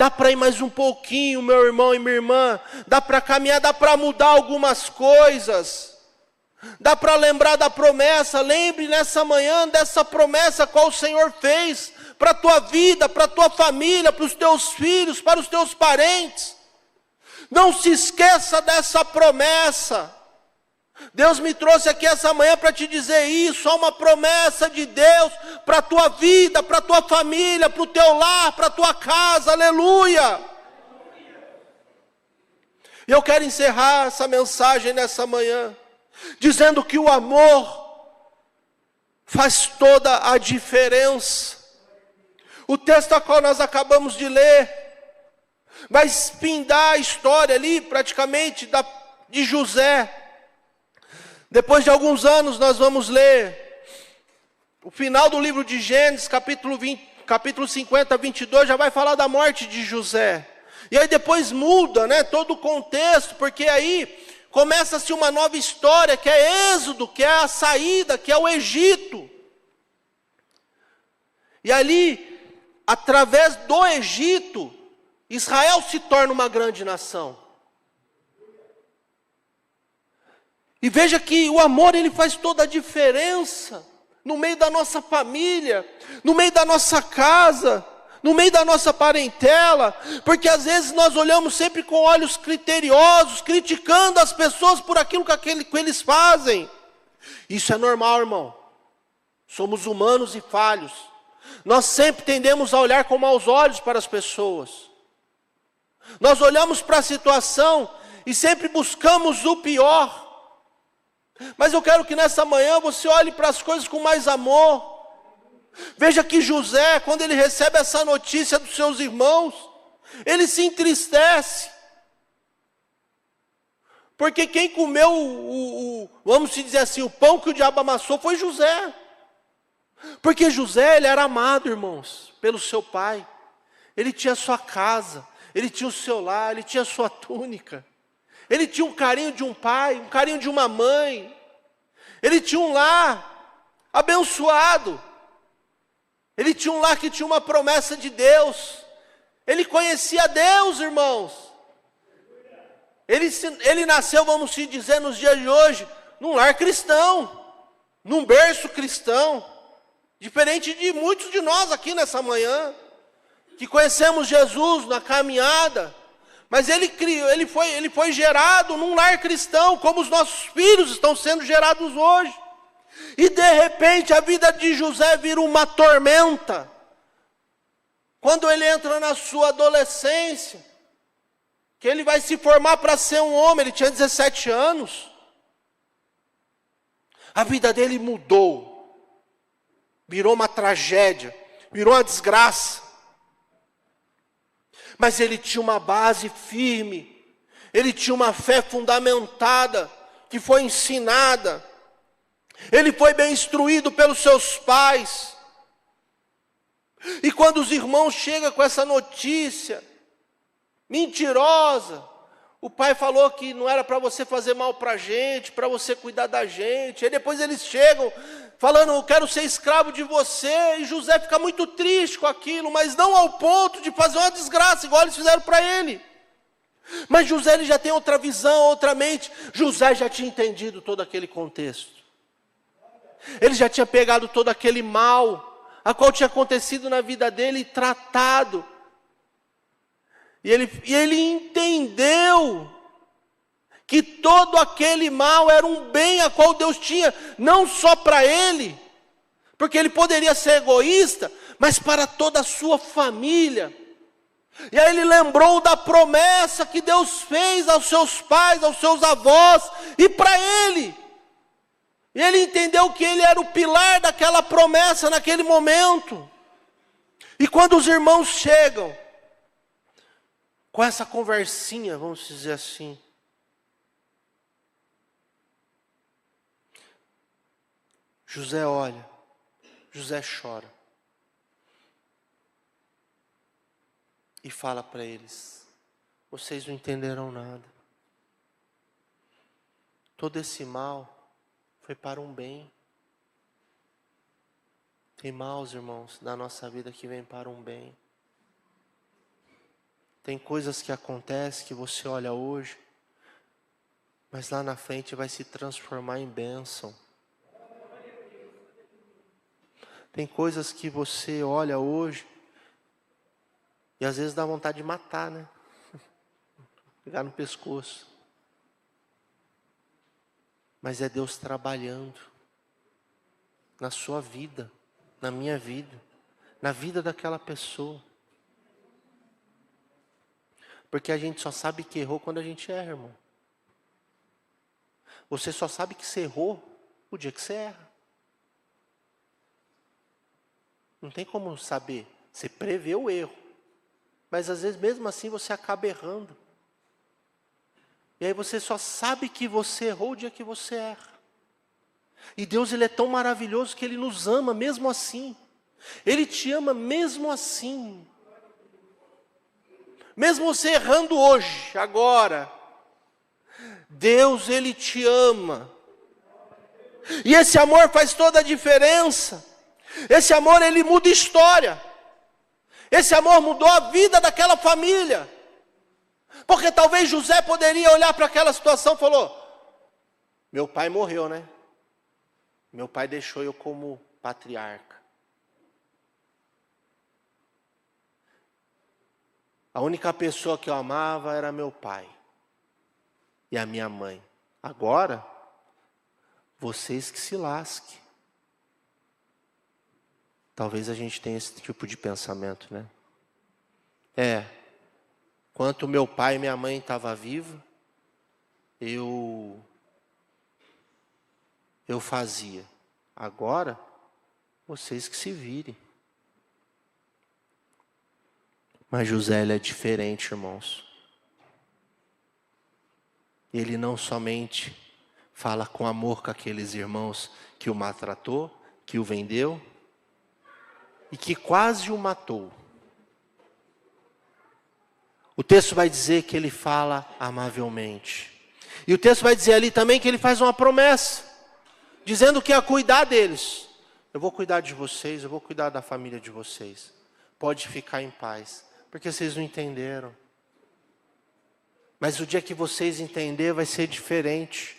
Dá para ir mais um pouquinho, meu irmão e minha irmã. Dá para caminhar, dá para mudar algumas coisas. Dá para lembrar da promessa. Lembre nessa manhã dessa promessa qual o Senhor fez para a tua vida, para a tua família, para os teus filhos, para os teus parentes. Não se esqueça dessa promessa. Deus me trouxe aqui essa manhã para te dizer isso. Há uma promessa de Deus para a tua vida, para a tua família, para o teu lar, para a tua casa. Aleluia! E eu quero encerrar essa mensagem nessa manhã dizendo que o amor faz toda a diferença. O texto a qual nós acabamos de ler vai espindar a história ali praticamente de José. Depois de alguns anos nós vamos ler o final do livro de Gênesis, capítulo 50, 22, já vai falar da morte de José. E aí depois muda, né, todo o contexto, porque aí começa-se uma nova história, que é Êxodo, que é a saída, que é o Egito. E ali, através do Egito, Israel se torna uma grande nação. E veja que o amor, ele faz toda a diferença no meio da nossa família, no meio da nossa casa, no meio da nossa parentela, porque às vezes nós olhamos sempre com olhos criteriosos, criticando as pessoas por aquilo que eles fazem. Isso é normal, irmão. Somos humanos e falhos. Nós sempre tendemos a olhar com maus olhos para as pessoas. Nós olhamos para a situação e sempre buscamos o pior. Mas eu quero que nessa manhã você olhe para as coisas com mais amor. Veja que José, quando ele recebe essa notícia dos seus irmãos, ele se entristece. Porque quem comeu vamos dizer assim, o pão que o diabo amassou foi José. Porque José, ele era amado, irmãos, pelo seu pai. Ele tinha sua casa, ele tinha o seu lar, ele tinha sua túnica. Ele tinha um carinho de um pai, um carinho de uma mãe. Ele tinha um lar abençoado. Ele tinha um lar que tinha uma promessa de Deus. Ele conhecia Deus, irmãos. Ele nasceu, vamos dizer, nos dias de hoje, num lar cristão, num berço cristão. Diferente de muitos de nós aqui nessa manhã, que conhecemos Jesus na caminhada. Mas ele foi gerado num lar cristão, como os nossos filhos estão sendo gerados hoje. E de repente a vida de José vira uma tormenta. Quando ele entra na sua adolescência, que ele vai se formar para ser um homem, ele tinha 17 anos. A vida dele mudou. Virou uma tragédia, virou uma desgraça. Mas ele tinha uma base firme, ele tinha uma fé fundamentada, que foi ensinada. Ele foi bem instruído pelos seus pais. E quando os irmãos chegam com essa notícia mentirosa, o pai falou que não era para você fazer mal para a gente, para você cuidar da gente. E depois eles chegam falando, eu quero ser escravo de você. E José fica muito triste com aquilo, mas não ao ponto de fazer uma desgraça, igual eles fizeram para ele. Mas José, ele já tem outra visão, outra mente. José já tinha entendido todo aquele contexto. Ele já tinha pegado todo aquele mal, a qual tinha acontecido na vida dele, e tratado. E ele entendeu que todo aquele mal era um bem a qual Deus tinha, não só para ele, porque ele poderia ser egoísta, mas para toda a sua família. E aí ele lembrou da promessa que Deus fez aos seus pais, aos seus avós e para ele. E ele entendeu que ele era o pilar daquela promessa naquele momento. E quando os irmãos chegam com essa conversinha, vamos dizer assim, José olha, José chora e fala para eles, vocês não entenderam nada. Todo esse mal foi para um bem. Tem maus, irmãos, na nossa vida que vem para um bem. Tem coisas que acontecem que você olha hoje, mas lá na frente vai se transformar em bênção. Tem coisas que você olha hoje e às vezes dá vontade de matar, né? Pegar no pescoço. Mas é Deus trabalhando na sua vida, na minha vida, na vida daquela pessoa. Porque a gente só sabe que errou quando a gente erra, irmão. Você só sabe que você errou o dia que você erra. Não tem como saber. Você prevê o erro. Mas às vezes mesmo assim você acaba errando. E aí você só sabe que você errou o dia que você erra. E Deus, Ele é tão maravilhoso que Ele nos ama mesmo assim. Ele te ama mesmo assim. Mesmo você errando hoje, agora. Deus, Ele te ama. E esse amor faz toda a diferença. Esse amor, ele muda história. Esse amor mudou a vida daquela família. Porque talvez José poderia olhar para aquela situação e falou: meu pai morreu, né? Meu pai deixou eu como patriarca. A única pessoa que eu amava era meu pai e a minha mãe. Agora, vocês que se lasquem. Talvez a gente tenha esse tipo de pensamento, né? Enquanto meu pai e minha mãe estavam vivos, eu fazia. Agora, vocês que se virem. Mas José, ele é diferente, irmãos. Ele não somente fala com amor com aqueles irmãos que o maltratou, que o vendeu, e que quase o matou. O texto vai dizer que ele fala amavelmente. E o texto vai dizer ali também que ele faz uma promessa, dizendo que ia cuidar deles. Eu vou cuidar de vocês, eu vou cuidar da família de vocês. Pode ficar em paz, porque vocês não entenderam. Mas o dia que vocês entenderem vai ser diferente.